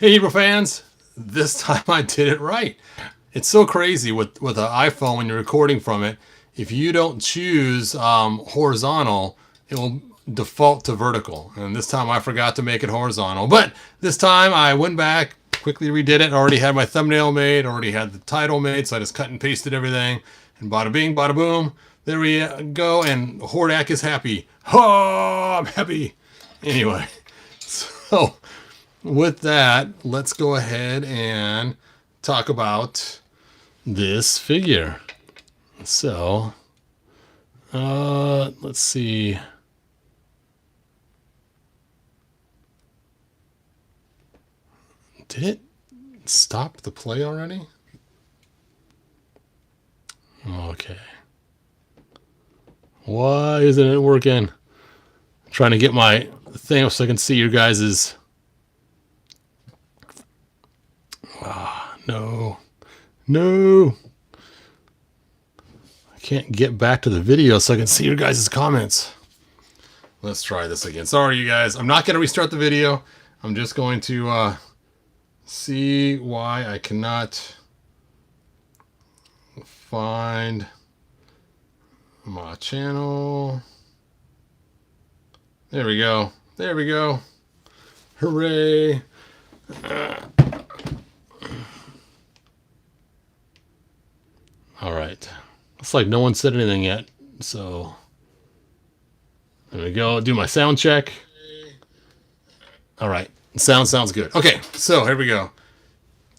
Hey, Hebrew fans! This time I did it right. It's so crazy with an iPhone when you're recording from it. If you don't choose horizontal, it will default to vertical. And this time I forgot to make it horizontal. But this time I went back, quickly redid it. Already had my thumbnail made, already had the title made, so I just cut and pasted everything. And bada bing, bada boom. There we go. And Hordak is happy. Oh, I'm happy. Anyway, so with that, let's go ahead and talk about this figure. So, let's see. Did it stop the play already? Okay. Why isn't it working? I'm trying to get my thing up so I can see your guys's. No. I can't get back to the video so I can see your guys' comments. Let's try this again. Sorry, you guys. I'm not going to restart the video. I'm just going to see why I cannot find my channel. There we go. There we go. Hooray. All right. Looks like no one said anything yet. So there we go. Do my sound check. All right. Sounds good. Okay. So here we go.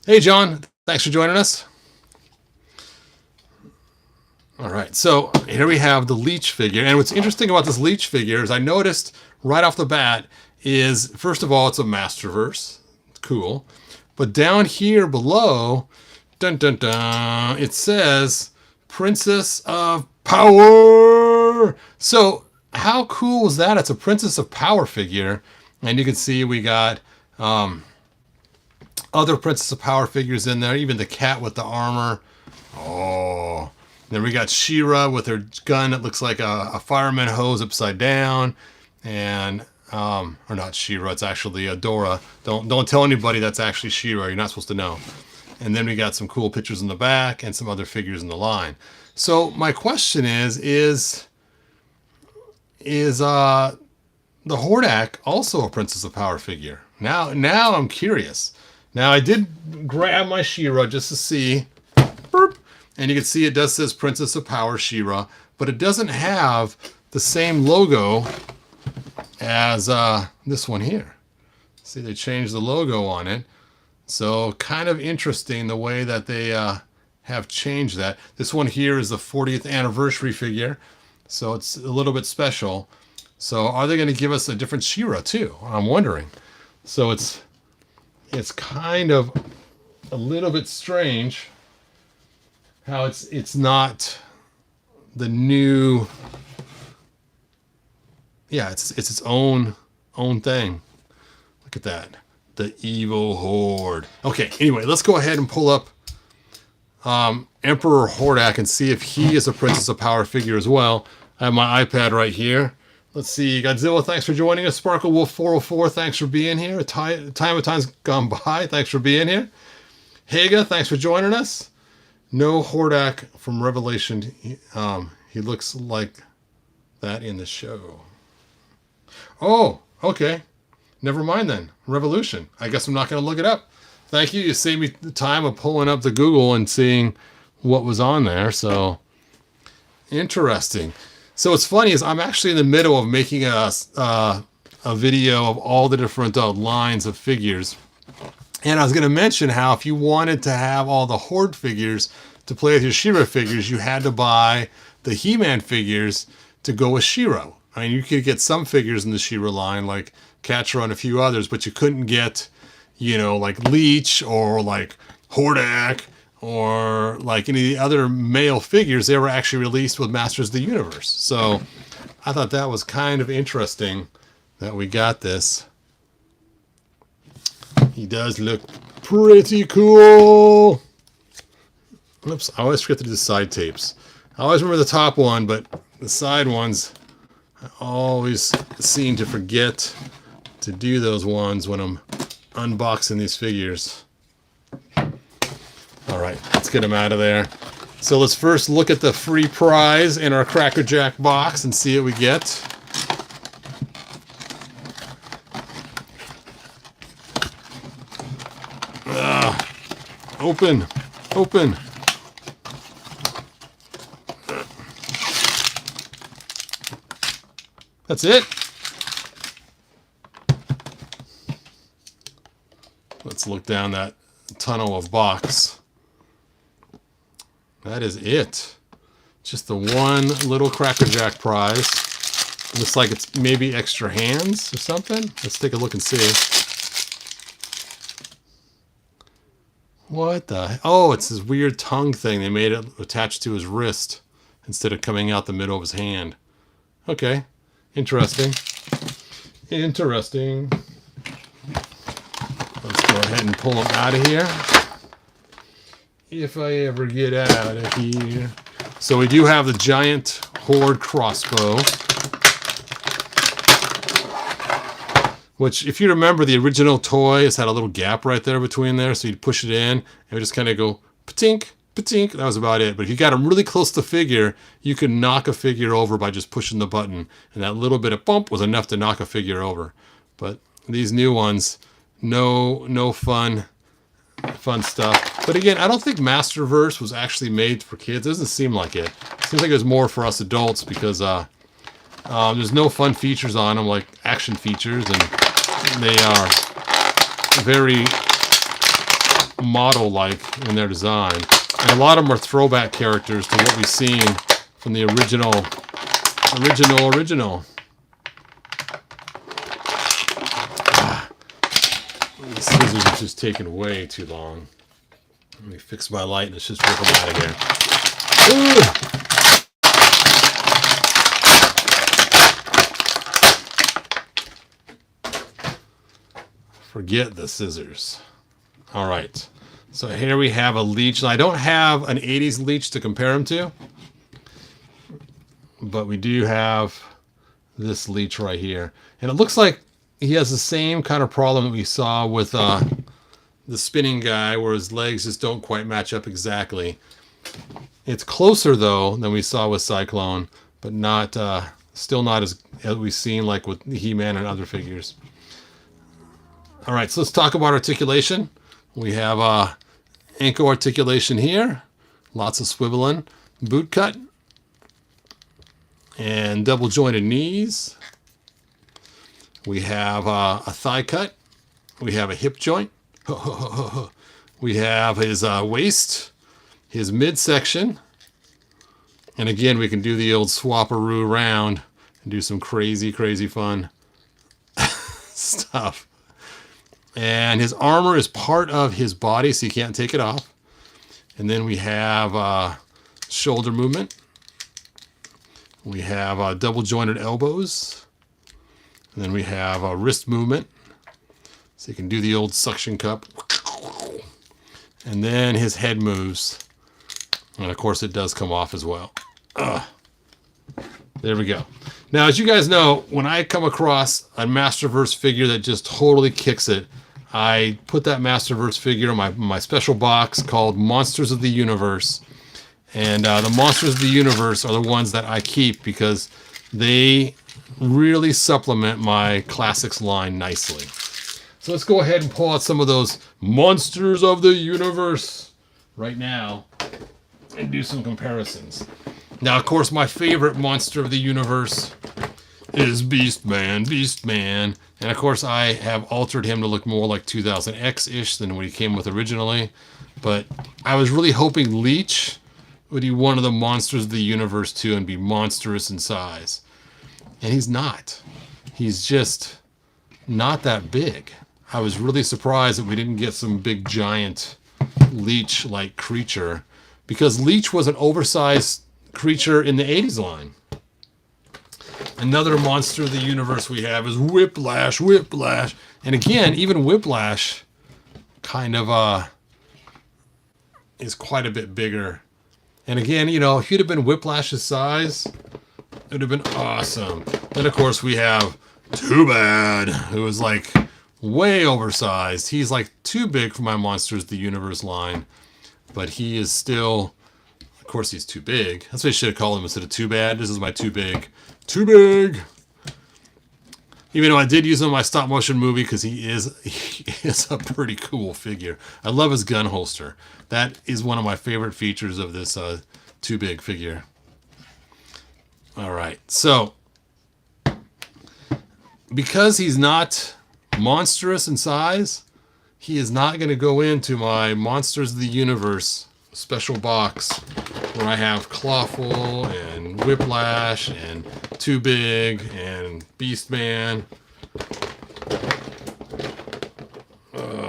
Hey, John. Thanks for joining us. All right. So here we have the Leech figure. And what's interesting about this Leech figure is I noticed right off the bat is, first of all, it's a MasterVerse. It's cool. But down here below, dun, dun, dun, it says Princess of Power. So how cool was that? It's a Princess of Power figure. And you can see we got other Princess of Power figures in there. Even the cat with the armor. Oh. Then we got She-Ra with her gun that looks like a fireman hose upside down. And, or not She-Ra, it's actually Adora. Don't tell anybody that's actually She-Ra. You're not supposed to know. And then we got some cool pictures in the back and some other figures in the line. So my question is the Hordak also a Princess of Power figure? Now I'm curious. Now I did grab my She-Ra just to see. Burp, and you can see it does says Princess of Power She-Ra, but it doesn't have the same logo as this one here. See, they changed the logo on it. So kind of interesting the way that they have changed that. This one here is the 40th anniversary figure, so it's a little bit special. So are they going to give us a different She-Ra too? I'm wondering. So it's kind of a little bit strange how it's not the new. Yeah, it's its own thing. Look at that. The evil horde. Okay, anyway, let's go ahead and pull up Emperor Hordak and see if he is a Princess of Power figure as well. I have my iPad right here. Let's see. Godzilla, thanks for joining us. Sparkle Wolf 404, thanks for being here. Time's gone by. Thanks for being here. Haga, thanks for joining us. No Hordak from Revelation. He looks like that in the show. Oh, okay. Never mind then. Revolution. I guess I'm not going to look it up. Thank you. You saved me the time of pulling up the Google and seeing what was on there. So interesting. So what's funny is I'm actually in the middle of making a video of all the different lines of figures. And I was going to mention how if you wanted to have all the Horde figures to play with your She-Ra figures, you had to buy the He-Man figures to go with She-Ra. I mean, you could get some figures in the She-Ra line, like Catra and a few others, but you couldn't get, like Leech or like Hordak or like any of the other male figures. They were actually released with Masters of the Universe. So I thought that was kind of interesting that we got this. He does look pretty cool. Oops, I always forget to do the side tapes. I always remember the top one, but the side ones, I always seem to forget to do those ones when I'm unboxing these figures. All right, let's get them out of there. So let's first look at the free prize in our Cracker Jack box and see what we get. Open, open. That's it. Let's look down that tunnel of box. That is it. Just the one little Cracker Jack prize. Looks like it's maybe extra hands or something. Let's take a look and see. What the? Oh, it's this weird tongue thing. They made it attached to his wrist instead of coming out the middle of his hand. Okay. Interesting. Interesting. Let's go ahead and pull him out of here. If I ever get out of here. So we do have the giant Horde crossbow. Which, if you remember, the original toy has had a little gap right there between there. So you'd push it in and it would just kind of go patink, patink. That was about it. But if you got him really close to the figure, you could knock a figure over by just pushing the button. And that little bit of bump was enough to knock a figure over. But these new ones, no fun stuff. But again, I don't think MasterVerse was actually made for kids. It doesn't seem like it. It seems like it was more for us adults because there's no fun features on them, like action features, and they are very model-like in their design. And a lot of them are throwback characters to what we've seen from the original. These scissors are just taking way too long. Let me fix my light and let's just rip them out of here. Ooh. Forget the scissors. All right. So here we have a Leech. Now, I don't have an 80s Leech to compare him to, but we do have this Leech right here. And it looks like he has the same kind of problem that we saw with the spinning guy, where his legs just don't quite match up exactly. It's closer, though, than we saw with Cyclone, but not still not as we've seen like with He-Man and other figures. All right, so let's talk about articulation. We have ankle articulation here, lots of swiveling, boot cut, and double jointed knees. We have a thigh cut. We have a hip joint. We have his waist, his midsection, and again we can do the old swap-a-roo around and do some crazy fun stuff. And his armor is part of his body, so you can't take it off. And then we have shoulder movement. We have double jointed elbows. And then we have wrist movement. So you can do the old suction cup. And then his head moves. And of course it does come off as well. There we go. Now, as you guys know, when I come across a MasterVerse figure that just totally kicks it, I put that MasterVerse figure in my special box called Monsters of the Universe. And the Monsters of the Universe are the ones that I keep because they really supplement my classics line nicely. So let's go ahead and pull out some of those Monsters of the Universe right now and do some comparisons. Now, of course, my favorite Monster of the Universe is Beastman. And of course, I have altered him to look more like 2000X-ish than what he came with originally. But I was really hoping Leech would be one of the Monsters of the Universe too and be monstrous in size. And he's not. He's just not that big. I was really surprised that we didn't get some big giant Leech-like creature, because Leech was an oversized creature in the 80s line. Another Monster of the Universe we have is Whiplash. And again, even Whiplash kind of is quite a bit bigger. And again, you know, if he'd have been Whiplash's size, it would have been awesome. Then, of course, we have Too Bad, who is like way oversized. He's like too big for my Monsters of the Universe line, but he is still, of course, he's too big. That's what I should have called him instead of too bad. This is my too big. Too big! Even though I did use him in my stop motion movie because he is a pretty cool figure. I love his gun holster. That is one of my favorite features of this too big figure. All right, so because he's not monstrous in size, he is not going to go into my Monsters of the Universe special box where I have Clawful and Whiplash and Too Big and Beastman.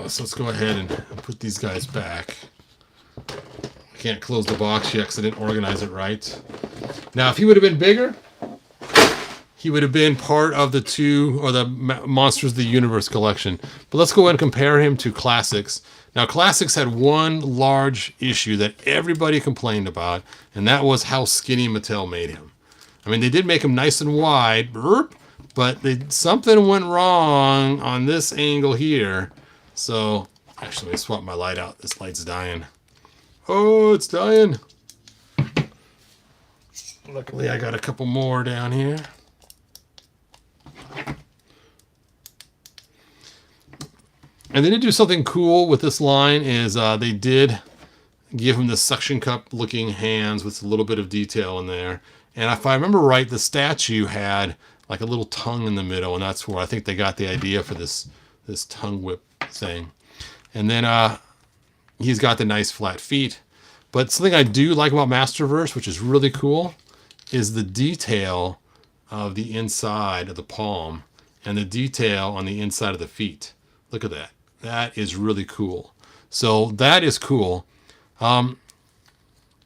So let's go ahead and put these guys back. I can't close the box yet because I didn't organize it right. Now, if he would have been bigger, he would have been part of the Monsters of the Universe collection. But let's go ahead and compare him to Classics. Now, Classics had one large issue that everybody complained about, and that was how skinny Mattel made him. I mean, they did make him nice and wide, but something went wrong on this angle here. So, actually, let me swap my light out. This light's dying. Oh, it's dying. Luckily, I got a couple more down here. And they did do something cool with this line is they did give him the suction cup looking hands with a little bit of detail in there. And if I remember right, the statue had like a little tongue in the middle, and that's where I think they got the idea for this tongue whip thing. And then he's got the nice flat feet. But something I do like about MasterVerse, which is really cool, is the detail of the inside of the palm and the detail on the inside of the feet. Look at that. That is really cool. So that is cool. I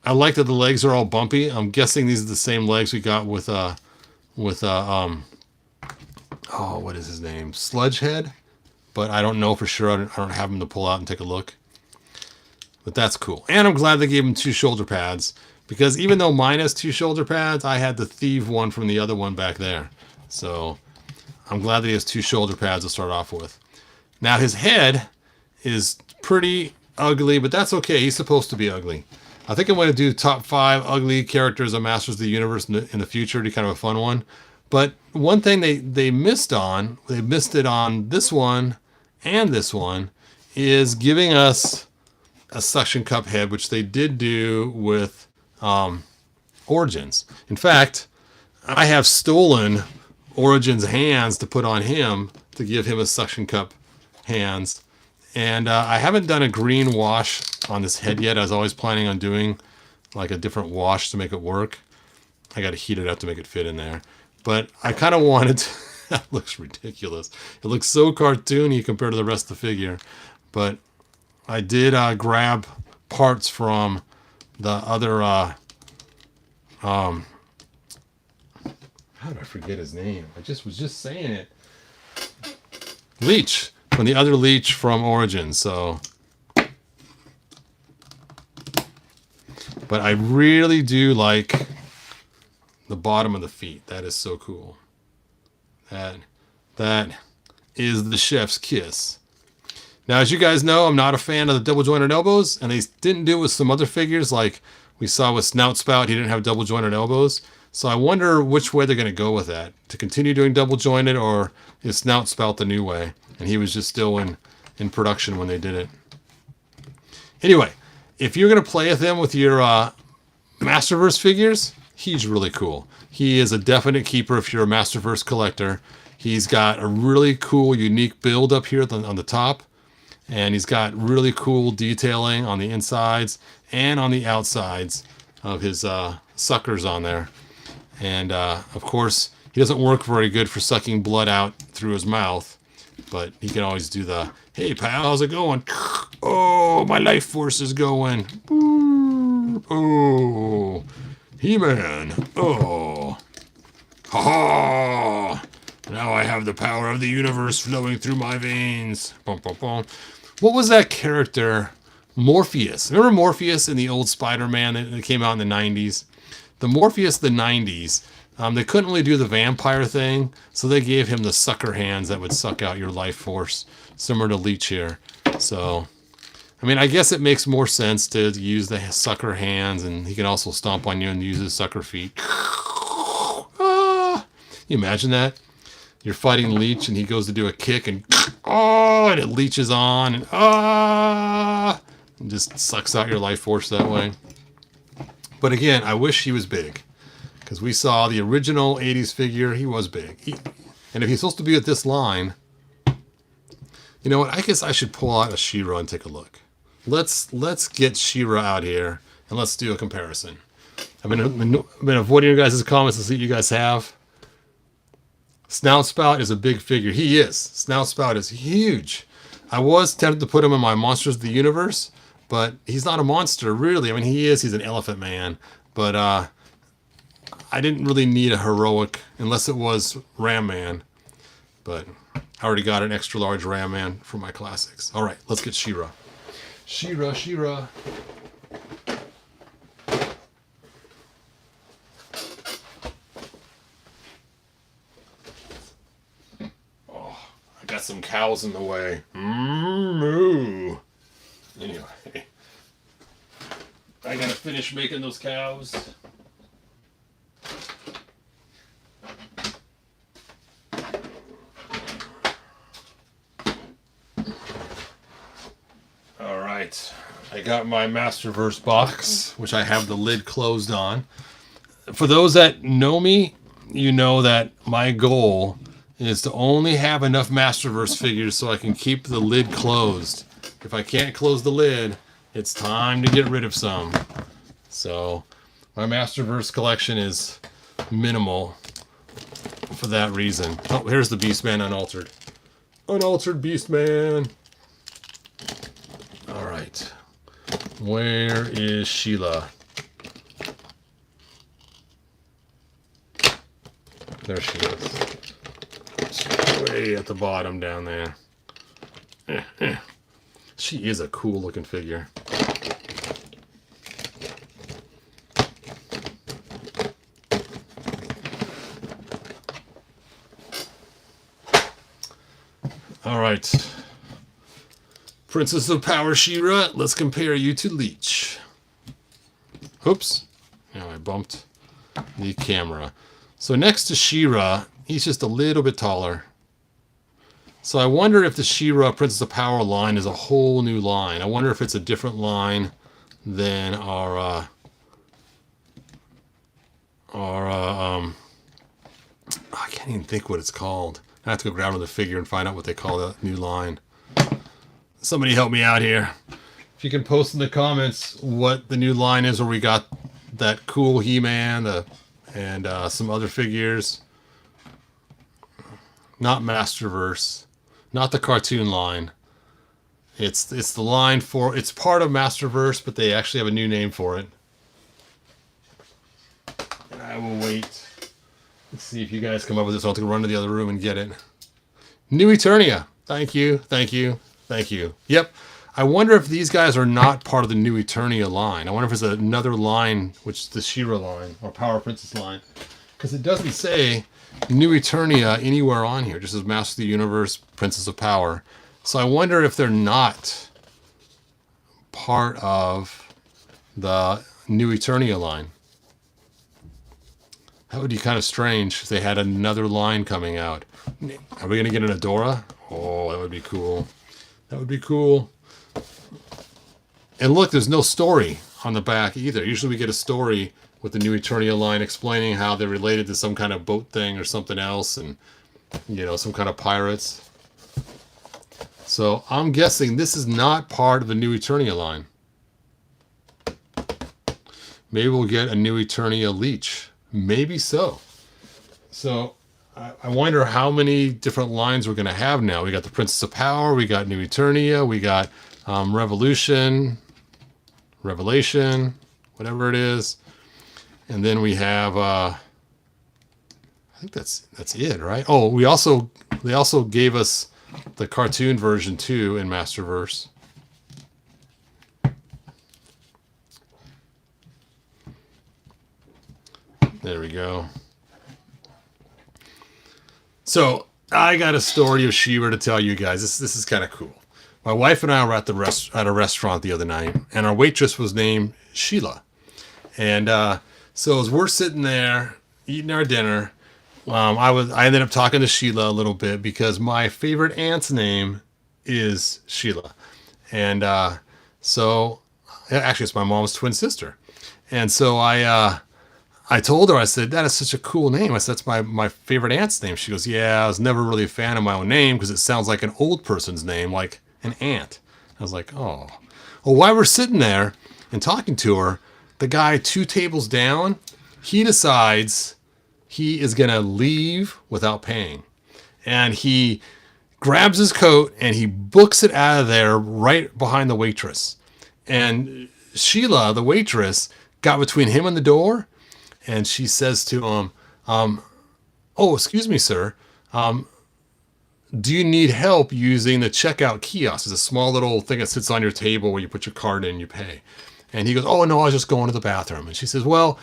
like that the legs are all bumpy. I'm guessing these are the same legs we got with oh, what is his name? Sludgehead? But I don't know for sure. I don't have him to pull out and take a look. But that's cool. And I'm glad they gave him 2 shoulder pads, because even though mine has 2 shoulder pads, I had the thief one from the other one back there. So I'm glad that he has 2 shoulder pads to start off with. Now his head is pretty ugly, but that's okay. He's supposed to be ugly. I think I'm going to do top 5 ugly characters of Masters of the Universe in the future to kind of a fun one. But one thing they missed it on this one and this one, is giving us a suction cup head, which they did do with Origins. In fact, I have stolen Origins hands to put on him to give him a suction cup hands. And I haven't done a green wash on this head yet. I was always planning on doing like a different wash to make it work. I got to heat it up to make it fit in there. But I kind of wanted to, that looks ridiculous. It looks so cartoony compared to the rest of the figure. But I did grab parts from the other, how did I forget his name? I was just saying it. Leech. From the other Leech from Origins, so. But I really do like the bottom of the feet. That is so cool. That is the chef's kiss. Now, as you guys know, I'm not a fan of the double jointed elbows, and they didn't do it with some other figures, like we saw with Snout Spout. He didn't have double jointed elbows. So I wonder which way they're going to go with that. To continue doing double jointed, or is Snout Spout the new way? And he was just still in production when they did it. Anyway, if you're going to play with him with your MasterVerse figures, he's really cool. He is a definite keeper if you're a MasterVerse collector. He's got a really cool, unique build up here on the top. And he's got really cool detailing on the insides and on the outsides of his suckers on there. And, of course, he doesn't work very good for sucking blood out through his mouth. But he can always do the, hey, pal, how's it going? Oh, my life force is going. Oh, He-Man. Oh. Ha-ha. Now I have the power of the universe flowing through my veins. Bum, bum, bum. What was that character? Morpheus. Remember Morpheus in the old Spider-Man that came out in the 90s? The Morpheus of the 90s They couldn't really do the vampire thing, so they gave him the sucker hands that would suck out your life force, similar to Leech here. So, I mean, I guess it makes more sense to use the sucker hands, and he can also stomp on you and use his sucker feet. Ah, you imagine that? You're fighting Leech, and he goes to do a kick, and oh, and it leeches on, and and just sucks out your life force that way. But again, I wish he was big. Because we saw the original 80s figure, he was big. And if he's supposed to be at this line, you know what? I guess I should pull out a She-Ra and take a look. Let's get She-Ra out here, and let's do a comparison. I've been avoiding your guys' comments to see what you guys have. Snout Spout is a big figure. He is. Snout Spout is huge. I was tempted to put him in my Monsters of the Universe, but he's not a monster, really. I mean, he is. He's an elephant man. But, I didn't really need a heroic unless it was Ram Man, but I already got an extra large Ram Man for my classics. All right, let's get She-Ra. She-Ra, She-Ra. Oh, I got some cows in the way. Moo. Anyway, I gotta finish making those cows. I got my MasterVerse box, which I have the lid closed on. For those that know me, you know that my goal is to only have enough MasterVerse figures so I can keep the lid closed. If I can't close the lid, it's time to get rid of some. So my MasterVerse collection is minimal for that reason. Oh, here's the Beastman unaltered. Unaltered Beastman. All right. Where is Sheila? There she is. She's way at the bottom down there. She is a cool looking figure. All right. Princess of Power She-Ra, let's compare you to Leech. Oops. Now I bumped the camera. So next to She-Ra, he's just a little bit taller. So I wonder if the She-Ra Princess of Power line is a whole new line. I wonder if it's a different line than our I can't even think what it's called. I have to go grab another figure and find out what they call that new line. Somebody help me out here. If you can post in the comments what the new line is, where we got that cool He-Man and some other figures. Not MasterVerse. Not the cartoon line. It's the line for... It's part of MasterVerse, but they actually have a new name for it. And I will wait. Let's see if you guys come up with this. I'll have to run to the other room and get it. New Eternia. Thank you. Thank you. Thank you. Yep. I wonder if these guys are not part of the New Eternia line. I wonder if it's another line, which is the She-Ra line, or Power Princess line. Because it doesn't say New Eternia anywhere on here. It just says Master of the Universe, Princess of Power. So I wonder if they're not part of the New Eternia line. That would be kind of strange if they had another line coming out. Are we going to get an Adora? Oh, that would be cool. That would be cool. And look, there's no story on the back either. Usually we get a story with the New Eternia line explaining how they're related to some kind of boat thing or something else, and, you know, some kind of pirates. So I'm guessing this is not part of the New Eternia line. Maybe we'll get a New Eternia Leech. Maybe so. So I wonder how many different lines we're going to have now. We got the Princess of Power, we got New Eternia, we got Revelation, whatever it is. And then we have, I think that's it, right? Oh, they also gave us the cartoon version too in MasterVerse. There we go. So I got a story of She-Ra to tell you guys. This is kind of cool. My wife and I were at a restaurant the other night, and our waitress was named Sheila. And so as we're sitting there eating our dinner, I ended up talking to Sheila a little bit because my favorite aunt's name is Sheila, and so actually it's my mom's twin sister, and so I told her, I said, that is such a cool name. I said, that's my favorite aunt's name. She goes, yeah, I was never really a fan of my own name because it sounds like an old person's name, like an aunt. I was like, oh. Well, while we're sitting there and talking to her, the guy 2 tables down, he decides he is going to leave without paying. And he grabs his coat and he books it out of there right behind the waitress. And Sheila, the waitress, got between him and the door. And she says to him, oh, excuse me, sir. Do you need help using the checkout kiosk? It's a small little thing that sits on your table where you put your card in and you pay. And he goes, oh, no, I was just going to the bathroom. And she says, well,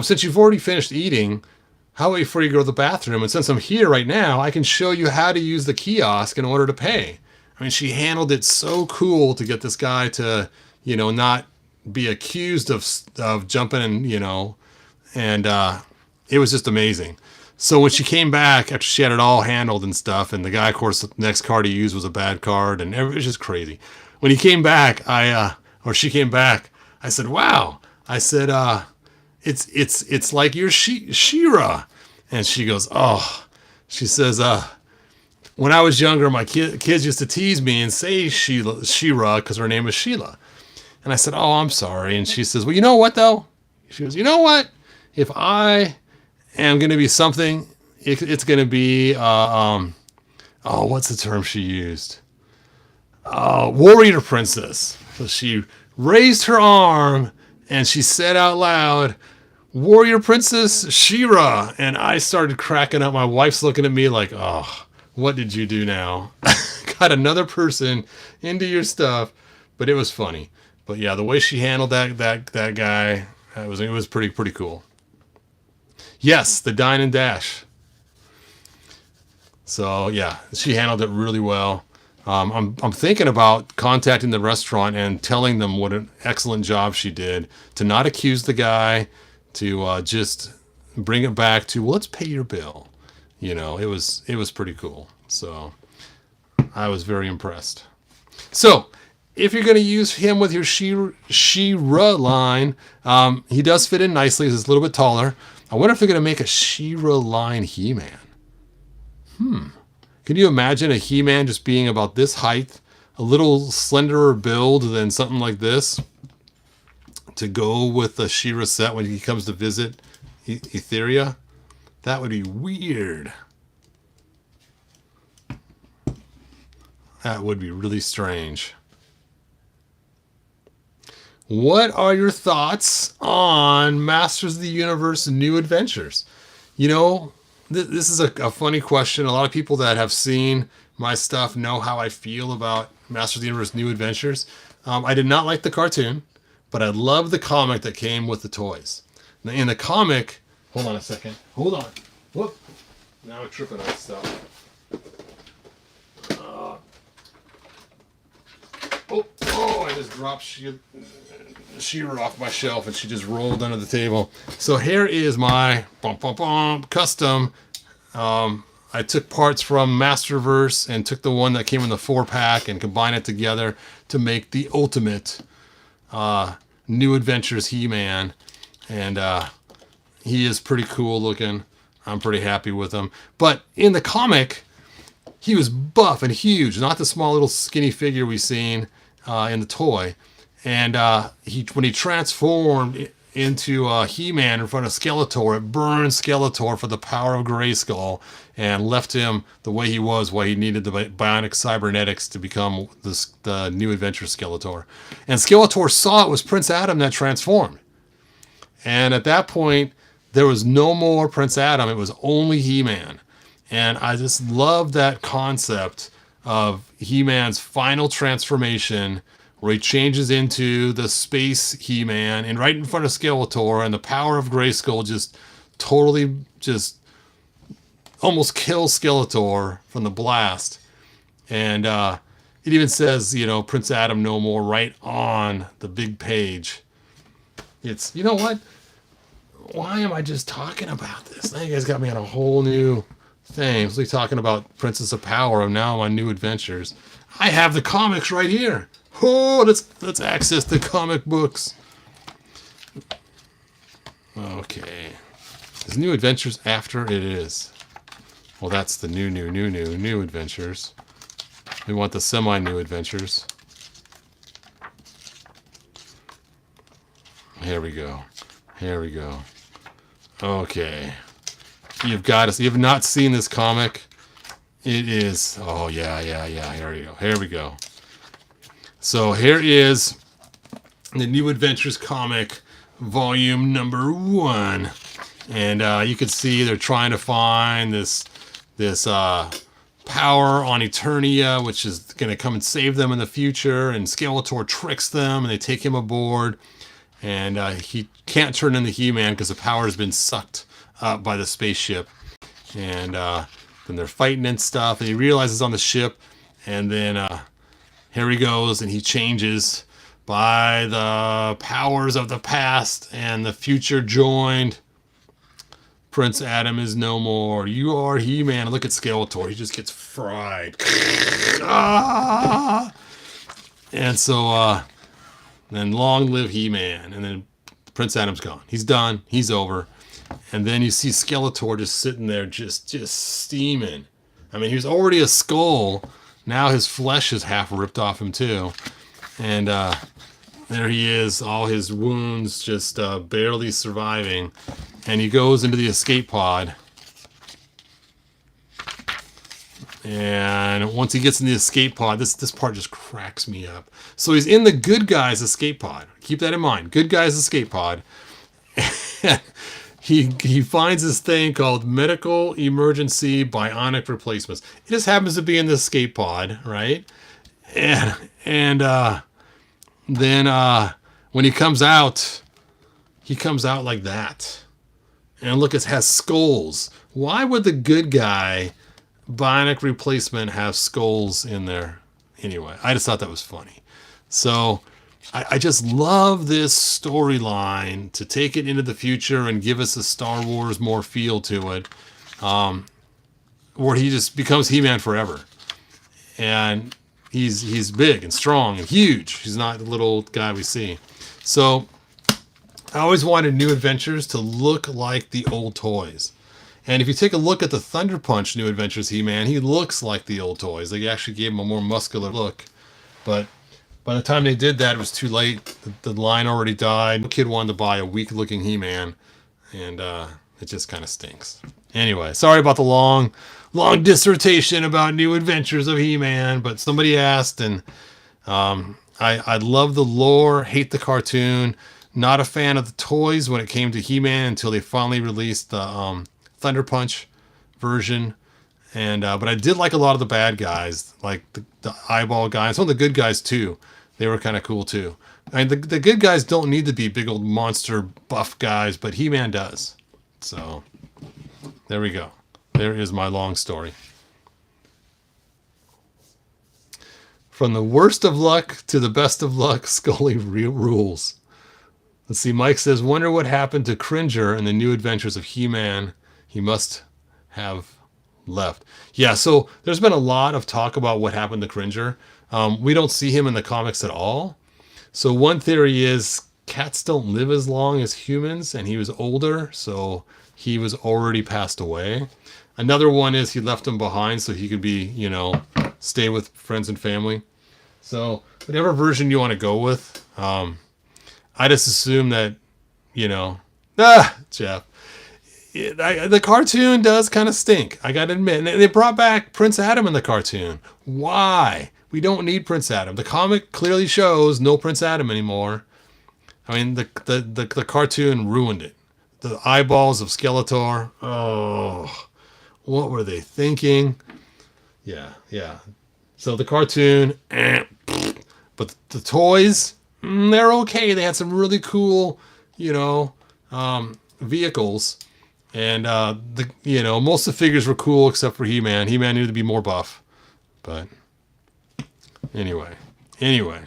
since you've already finished eating, how about before you go to the bathroom? And since I'm here right now, I can show you how to use the kiosk in order to pay. I mean, she handled it so cool to get this guy to, not be accused of jumping and, and it was just amazing. So when she came back after she had it all handled and stuff, and the guy, of course, the next card he used was a bad card, and it was just crazy. When he came back, she came back, I said, "Wow!" I said, "It's like you're She-Ra," and she goes, "Oh," she says, "When I was younger, my kids used to tease me and say She-Ra because her name was Sheila," and I said, "Oh, I'm sorry," and she says, "Well, you know what though?" She goes, "You know what? If I am going to be something, it's going to be, what's the term she used? Warrior princess." So she raised her arm and she said out loud, "Warrior princess She-Ra." And I started cracking up. My wife's looking at me like, oh, what did you do now? Got another person into your stuff. But it was funny. But yeah, the way she handled that guy, it was pretty cool. Yes, the dine and dash. So yeah, she handled it really well. I'm thinking about contacting the restaurant and telling them what an excellent job she did to not accuse the guy, to just bring it back to, well, let's pay your bill. It was pretty cool. So I was very impressed. So if you're going to use him with your She-Ra line, he does fit in nicely. He's a little bit taller. I wonder if they're going to make a She-Ra line He-Man. Can you imagine a He-Man just being about this height, a little slenderer build than something like this, to go with the She-Ra set when he comes to visit Etheria? That would be weird. That would be really strange. What are your thoughts on Masters of the Universe New Adventures? This is a funny question. A lot of people that have seen my stuff know how I feel about Masters of the Universe New Adventures. I did not like the cartoon, but I love the comic that came with the toys. Now, in the comic, hold on a second. Hold on. Whoop. Now I'm tripping on stuff. I just dropped She-Ra off my shelf and she just rolled under the table. So here is my custom. I took parts from MasterVerse and took the one that came in the 4-pack and combined it together to make the ultimate New Adventures He-Man. And he is pretty cool looking. I'm pretty happy with him. But in the comic, he was buff and huge, not the small little skinny figure we've seen in the toy. And when he transformed into He-Man in front of Skeletor, it burned Skeletor for the power of Grayskull and left him the way he was, why he needed the bionic cybernetics to become the New Adventure Skeletor. And Skeletor saw it was Prince Adam that transformed. And at that point, there was no more Prince Adam. It was only He-Man. And I just love that concept of He-Man's final transformation, where he changes into the space He-Man and right in front of Skeletor, and the power of Grayskull just totally just almost kills Skeletor from the blast. And it even says, Prince Adam no more right on the big page. It's, you know what? Why am I just talking about this? Now you guys got me on a whole new thing. So we're talking about Princess of Power. I'm now on New Adventures. I have the comics right here. Oh, let's access the comic books. Okay. Is New Adventures after? It is. Well, that's the new Adventures. We want the semi-new Adventures. Here we go. Here we go. Okay. You have not seen this comic. It is, oh yeah. Here we go. Here we go. So here is the New Adventures comic, volume number 1. And you can see they're trying to find this power on Eternia, which is going to come and save them in the future. And Skeletor tricks them, and they take him aboard. And he can't turn into He-Man because the power has been sucked up by the spaceship. And then they're fighting and stuff. And he realizes on the ship. And then here he goes, and he changes by the powers of the past and the future joined. Prince Adam is no more. You are He-Man. Look at Skeletor. He just gets fried. Ah! And so then long live He-Man. And then Prince Adam's gone. He's done. He's over. And then you see Skeletor just sitting there just steaming. I mean, he was already a skull. Now his flesh is half ripped off him too. And there he is, all his wounds just barely surviving. And he goes into the escape pod. And once he gets in the escape pod, this part just cracks me up. So he's in the good guys' escape pod. Keep that in mind. Good guys' escape pod. He finds this thing called medical emergency bionic replacements. It just happens to be in the escape pod, right? And then when he comes out like that. And look, it has skulls. Why would the good guy bionic replacement have skulls in there? Anyway, I just thought that was funny. So I just love this storyline to take it into the future and give us a Star Wars more feel to it, where he just becomes He-Man forever. And he's big and strong and huge. He's not the little guy we see. So I always wanted New Adventures to look like the old toys. And if you take a look at the Thunder Punch New Adventures He-Man, he looks like the old toys. They actually gave him a more muscular look. But by the time they did that, it was too late. The line already died. The kid wanted to buy a weak-looking He-Man. And it just kind of stinks. Anyway, sorry about the long dissertation about New Adventures of He-Man. But somebody asked, and I love the lore, hate the cartoon. Not a fan of the toys when it came to He-Man until they finally released the Thunder Punch version. And but I did like a lot of the bad guys, like the eyeball guys. Some of the good guys too. They were kind of cool too. I mean, the good guys don't need to be big old monster buff guys, but He-Man does. So there we go. There is my long story. From the worst of luck to the best of luck, Scully rules. Let's see, Mike says, wonder what happened to Cringer in the New Adventures of He-Man. He must have left. Yeah, so there's been a lot of talk about what happened to Cringer. We don't see him in the comics at all. So one theory is cats don't live as long as humans, and he was older, so he was already passed away. Another one is he left him behind so he could be, stay with friends and family. So whatever version you want to go with, I just assume that, Jeff. The cartoon does kind of stink, I gotta admit. And they brought back Prince Adam in the cartoon. Why? We don't need Prince Adam. The comic clearly shows no Prince Adam anymore. I mean, the cartoon ruined it. The eyeballs of Skeletor. Oh, what were they thinking? Yeah. So the cartoon, but the toys, they're okay. They had some really cool, vehicles. And most of the figures were cool except for He-Man. He-Man needed to be more buff. But anyway. The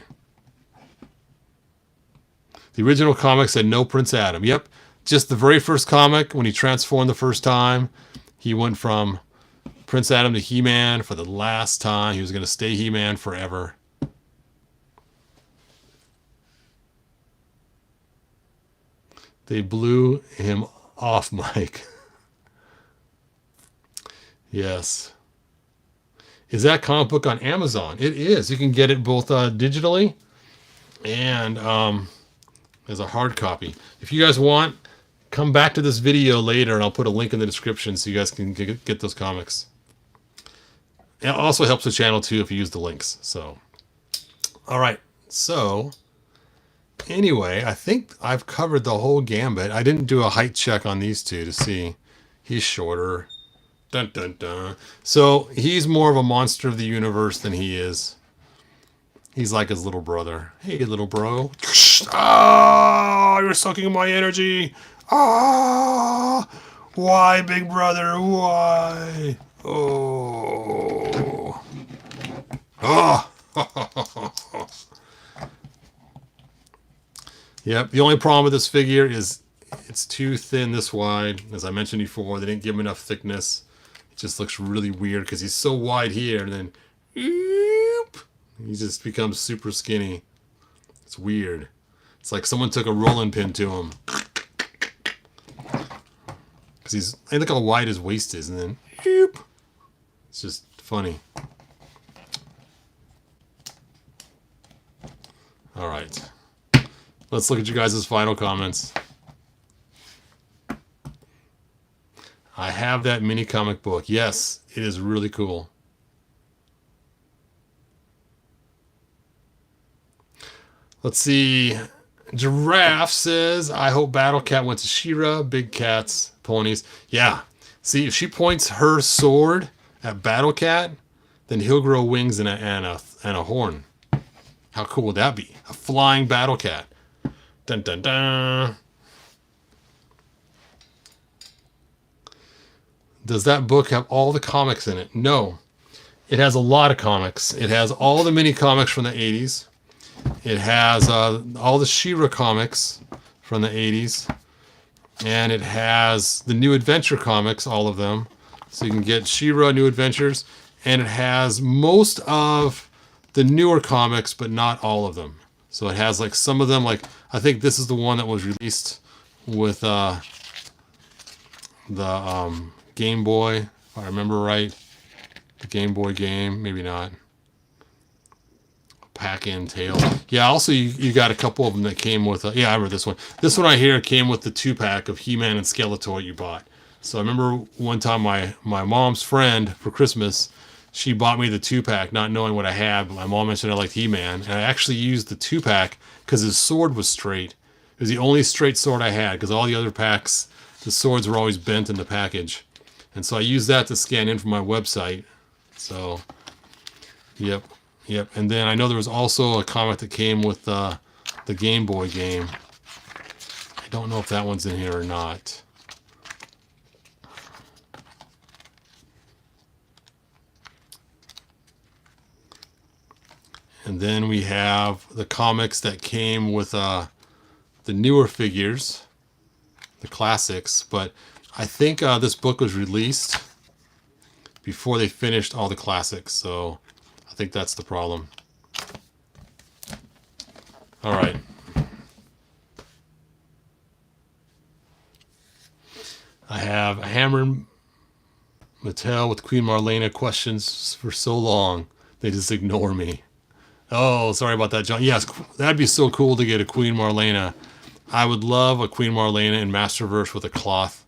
original comic said no Prince Adam. Yep. Just the very first comic, when he transformed the first time, he went from Prince Adam to He-Man for the last time. He was going to stay He-Man forever. They blew him off, Mike. Yes. Is that comic book on Amazon? It is. You can get it both digitally and as a hard copy. If you guys want, come back to this video later and I'll put a link in the description so you guys can get those comics. It also helps the channel too if you use the links. So, all right. So, anyway, I think I've covered the whole gambit. I didn't do a height check on these two to see. He's shorter. Dun, dun, dun. So, he's more of a monster of the universe than he is. He's like his little brother. Hey, little bro. Ah, you're sucking my energy. Ah, why, big brother? Why? Oh. Oh. Yep. The only problem with this figure is it's too thin this wide. As I mentioned before, they didn't give him enough thickness. It just looks really weird because he's so wide here and then he just becomes super skinny. It's weird. It's like someone took a rolling pin to him. Because look how wide his waist is, and then it's just funny. All right. Let's look at you guys' final comments. I have that mini comic book. Yes, it is really cool. Let's see. Giraffe says, I hope Battle Cat went to She-Ra. Big cats, ponies. Yeah. See, if she points her sword at Battle Cat, then he'll grow wings and a horn. How cool would that be? A flying Battle Cat. Dun dun dun. Does that book have all the comics in it? No. It has a lot of comics. It has all the mini comics from the 80s. It has all the She-Ra comics from the 80s. And it has the New Adventure comics, all of them. So you can get She-Ra New Adventures. And it has most of the newer comics, but not all of them. So it has like some of them, like I think this is the one that was released with the Game Boy, if I remember right. The Game Boy game, maybe not. Pack-in tail. Yeah, also you got a couple of them that came with, yeah, I remember this one. This one right here came with the 2-pack of He-Man and Skeletor you bought. So I remember one time my mom's friend for Christmas, she bought me the 2-pack, not knowing what I had, but my mom mentioned I liked He-Man, and I actually used the 2-pack because his sword was straight. It was the only straight sword I had, because all the other packs, the swords were always bent in the package. And so I used that to scan in from my website. So, yep. And then I know there was also a comic that came with the Game Boy game. I don't know if that one's in here or not. And then we have the comics that came with the newer figures, the classics. But I think this book was released before they finished all the classics. So I think that's the problem. All right. I have Hammer Mattel with Queen Marlena questions for so long. They just ignore me. Oh, sorry about that, John. Yes, that'd be so cool to get a Queen Marlena. I would love a Queen Marlena in MasterVerse with a cloth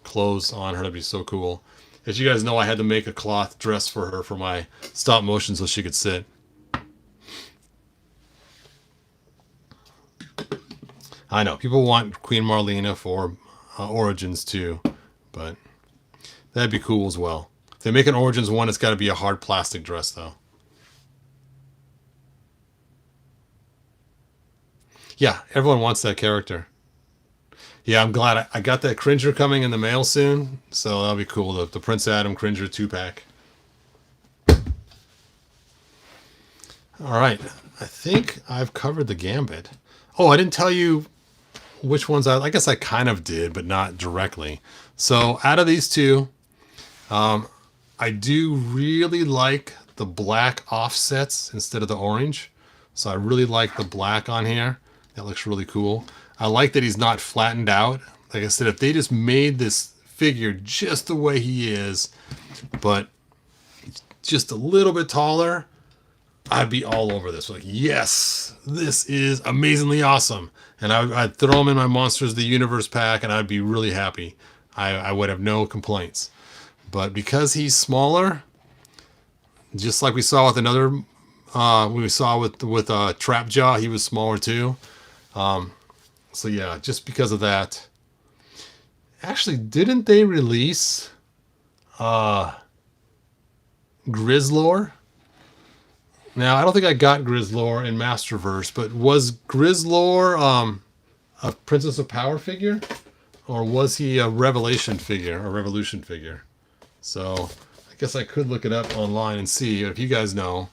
clothes on her. That'd be so cool. As you guys know, I had to make a cloth dress for her for my stop motion so she could sit. I know, people want Queen Marlena for Origins too, but that'd be cool as well. If they make an Origins one, it's got to be a hard plastic dress though. Yeah, everyone wants that character. Yeah, I'm glad I got that Cringer coming in the mail soon, so that'll be cool. The Prince Adam Cringer 2-pack. All right, I think I've covered the gambit. Oh, I didn't tell you which ones I guess I kind of did, but not directly. So out of these two, I do really like the black offsets instead of the orange. So I really like the black on here. That looks really cool. I like that he's not flattened out. Like I said, if they just made this figure just the way he is, but just a little bit taller, I'd be all over this. Like, yes, this is amazingly awesome. And I'd throw him in my Monsters of the Universe pack, and I'd be really happy. I would have no complaints. But because he's smaller, just like we saw with another, we saw with Trapjaw, he was smaller too. So yeah, just because of that. Actually, didn't they release Grizzlor? Now, I don't think I got Grizzlor in MasterVerse, but was Grizzlor a Princess of Power figure? Or was he a Revelation figure, a Revolution figure? So, I guess I could look it up online and see if you guys know.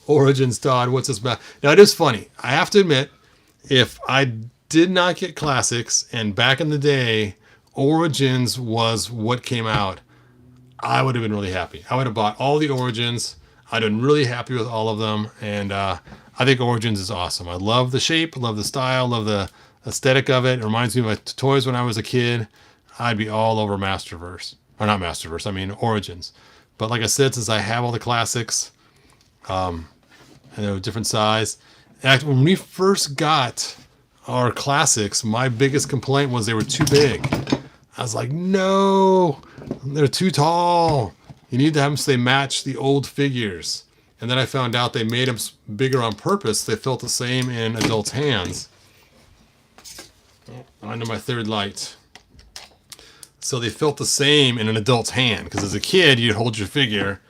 Origins, Todd, what's this about? Now, it is funny. I have to admit, if I did not get Classics, and back in the day, Origins was what came out, I would have been really happy. I would have bought all the Origins. I'd have been really happy with all of them. And I think Origins is awesome. I love the shape, love the style, love the aesthetic of it. It reminds me of my toys when I was a kid. I'd be all over MasterVerse. Or not MasterVerse, I mean Origins. But like I said, since I have all the Classics, and they were different size. And when we first got our Classics, my biggest complaint was they were too big. I was like, no, they're too tall. You need to have them so they match the old figures. And then I found out they made them bigger on purpose. They felt the same in adults' hands. Onto my third light. So they felt the same in an adult's hand. Because as a kid, you'd hold your figure,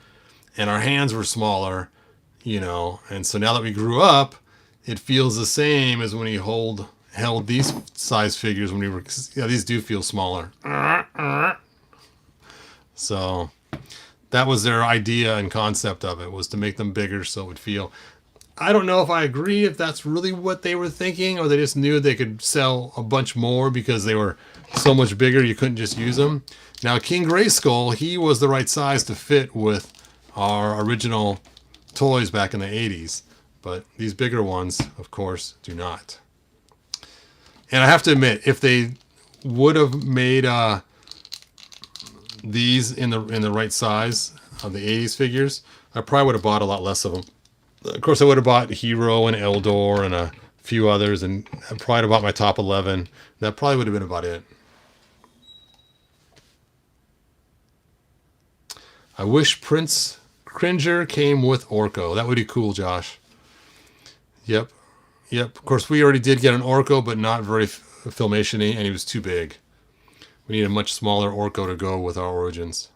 and our hands were smaller, you know. And so now that we grew up, it feels the same as when you held these size figures when we were, yeah, these do feel smaller. So that was their idea and concept of it, was to make them bigger so it would feel. I don't know if I agree if that's really what they were thinking, or they just knew they could sell a bunch more because they were so much bigger you couldn't just use them. Now King Grayskull, he was the right size to fit with our original toys back in the 80s, but these bigger ones, of course, do not. And I have to admit, if they would have made these in the right size of the 80s figures, I probably would have bought a lot less of them. Of course, I would have bought Hero and Eldor and a few others, and I probably would have bought my top 11. That probably would have been about it. I wish Prince Cringer came with Orko. That would be cool, Josh. Yep. Of course, we already did get an Orko, but not very Filmation-y, and he was too big. We need a much smaller Orko to go with our Origins.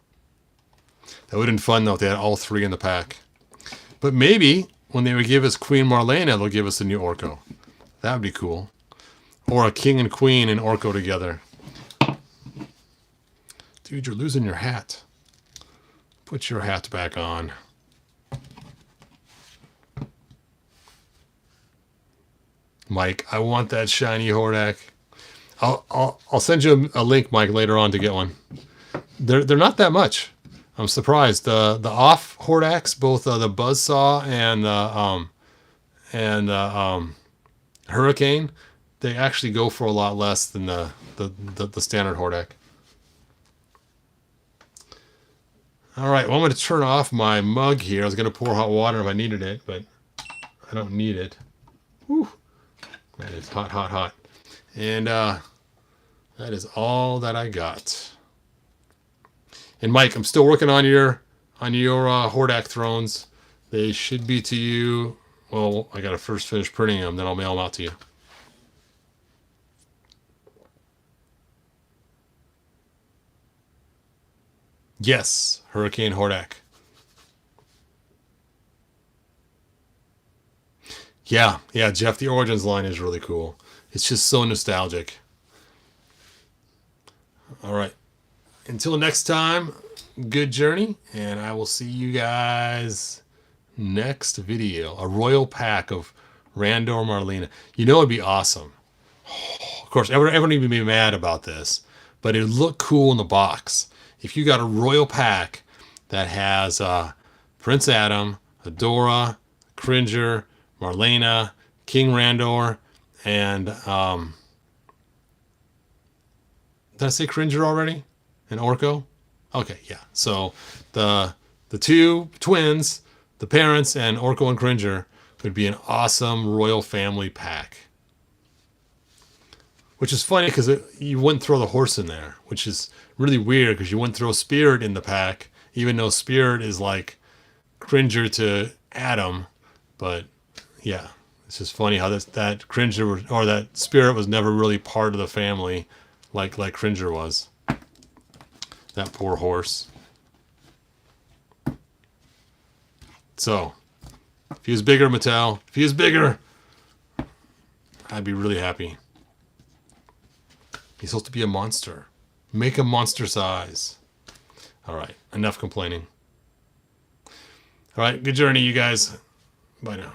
That would have been fun, though, if they had all three in the pack. But maybe when they would give us Queen Marlena, they'll give us a new Orko. That would be cool. Or a King and Queen and Orko together. Dude, you're losing your hat. Put your hat back on. Mike, I want that shiny Hordak. I'll send you a link, Mike, later on to get one. They're not that much. I'm surprised. The off Hordaks, both the Buzzsaw and Hurricane, they actually go for a lot less than the standard Hordak. All right, well, I'm going to turn off my mug here. I was going to pour hot water if I needed it, but I don't need it. Whew. That is hot, hot, hot. And that is all that I got. And Mike, I'm still working on your Hordak thrones. They should be to you. Well, I got to first finish printing them, then I'll mail them out to you. Yes, Hurricane Hordak. Yeah, yeah, Jeff, the Origins line is really cool. It's just so nostalgic. All right. Until next time, good journey, and I will see you guys next video. A royal pack of Randor Marlena. You know it'd be awesome. Of course, everyone even be mad about this, but it'd look cool in the box. If you got a royal pack that has Prince Adam, Adora, Cringer, Marlena, King Randor, and did I say Cringer already? And Orko? Okay, yeah. So the two twins, the parents, and Orko and Cringer would be an awesome royal family pack. Which is funny because you wouldn't throw the horse in there, which is really weird because you wouldn't throw Spirit in the pack, even though Spirit is like Cringer to Adam. But yeah, it's just funny how that Cringer or that Spirit was never really part of the family like Cringer was. That poor horse. So, if he was bigger, Mattel, if he was bigger, I'd be really happy. He's supposed to be a monster. Make him monster size. All right, enough complaining. All right, good journey, you guys. Bye now.